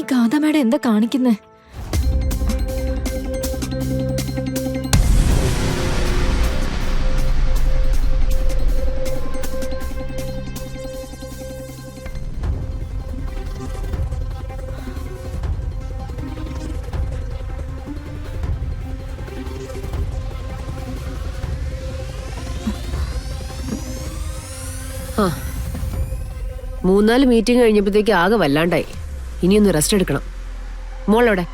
ഈ ഗാഥ മേഡം എന്താ കാണിക്കുന്നേ? മൂന്നാല് മീറ്റിംഗ് കഴിഞ്ഞപ്പോഴത്തേക്ക് ആകെ വല്ലാണ്ടായി. ഇനിയൊന്ന് റെസ്റ്റ് എടുക്കണം. മോളെവിടെ?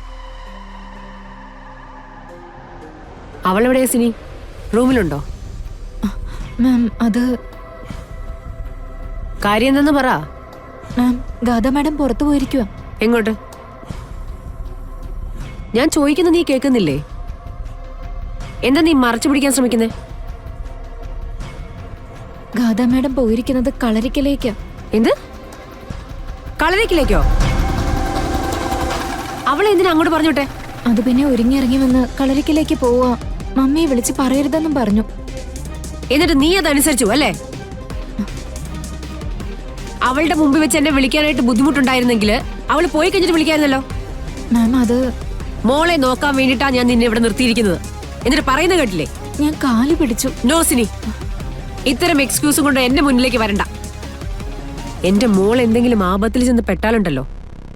അവളെവിടെയാ സിനി? റൂമിലുണ്ടോ? മാം അത് കാര്യം എന്തെന്ന് പറ. മാം ഗാഥ മാഡം പുറത്തു പോയിരിക്കുക. എങ്ങോട്ട്? ഞാൻ ചോദിക്കുന്ന നീ കേൾക്കുന്നില്ലേ? എന്താ നീ മറച്ചു പിടിക്കാൻ ശ്രമിക്കുന്നേ? ഗാഥ മാഡം പോയിരിക്കുന്നത് കളരിക്കലേക്കാ. എന്ത്? കളരിക്കിലേക്കോ? അവളെ എന്തിനാ അങ്ങോട്ട് പറഞ്ഞോട്ടെ? അത് പിന്നെ ഒരുങ്ങിയിറങ്ങി വന്ന് കളരിക്കലേക്ക് പോവാ. മമ്മിയെ വിളിച്ച് പറയരുതെന്നും പറഞ്ഞു. എന്നിട്ട് നീ അതനുസരിച്ചു അല്ലേ? അവളുടെ മുമ്പിൽ വെച്ച് എന്നെ വിളിക്കാനായിട്ട് ബുദ്ധിമുട്ടുണ്ടായിരുന്നെങ്കിൽ അവള് പോയി കഴിഞ്ഞിട്ട് വിളിക്കായിരുന്നല്ലോ. മാം അത് മോളെ നോക്കാൻ വേണ്ടിട്ടാ ഞാൻ നിന്നെ ഇവിടെ നിർത്തിയിരിക്കുന്നത്. എന്നിട്ട് പറയുന്നത് കേട്ടില്ലേ? ഞാൻ കാല് പിടിച്ചു. നോ സിനി, ഇത്തരം എക്സ്ക്യൂസും കൊണ്ട് എന്റെ മുന്നിലേക്ക് വരണ്ട. എന്റെ മോൾ എന്തെങ്കിലും ആപത്തിൽ ചെന്ന് പെട്ടാലുണ്ടല്ലോ,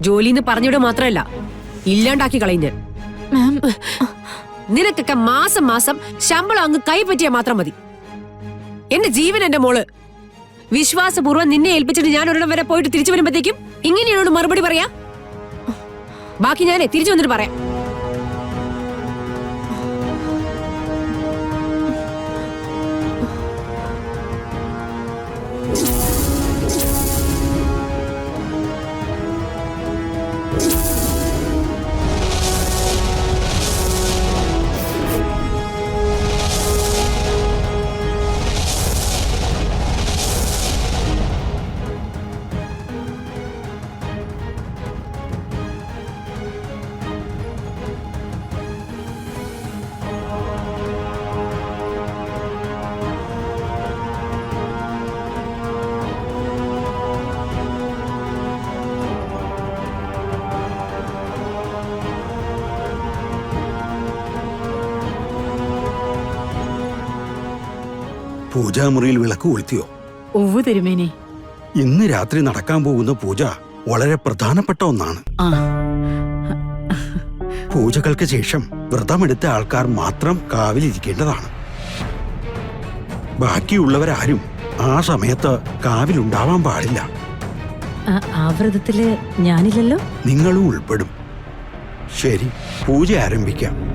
ജോലിന്ന് പറഞ്ഞിവിടെ മാത്രമല്ല ഇല്ലാണ്ടാക്കി കളയും ഞാൻ. മാം നിനക്കൊക്കെ മാസം മാസം ശമ്പളം അങ്ങ് കൈപ്പറ്റിയാ മാത്രം മതി. എന്റെ ജീവൻ എന്റെ മോള്. വിശ്വാസപൂർവ്വം നിന്നെ ഏൽപ്പിച്ചിട്ട് ഞാൻ ഒരിടം വരെ പോയിട്ട് തിരിച്ചു വരുമ്പോഴത്തേക്കും ഇങ്ങനെയാണോട് മറുപടി പറയാ? ബാക്കി ഞാനേ തിരിച്ചു വന്നിട്ട് പറയാം. പൂജാമുറിയിൽ വിളക്ക് കൊളുത്തിയോ? ഒവ്വ് തിരുമേനി. ഇന്ന് രാത്രി നടക്കാൻ പോകുന്ന പൂജ വളരെ പ്രധാനപ്പെട്ട ഒന്നാണ്. പൂജകൾക്ക് ശേഷം വ്രതമെടുത്ത ആൾക്കാർ മാത്രം കാവിലിരിക്കേണ്ടതാണ്. ബാക്കിയുള്ളവരാരും ആ സമയത്ത് കാവിലുണ്ടാവാൻ പാടില്ല. ആ വ്രതത്തില് ഞാനില്ലല്ലോ. നിങ്ങളും ഉൾപ്പെടും. ശരി, പൂജ ആരംഭിക്കാം.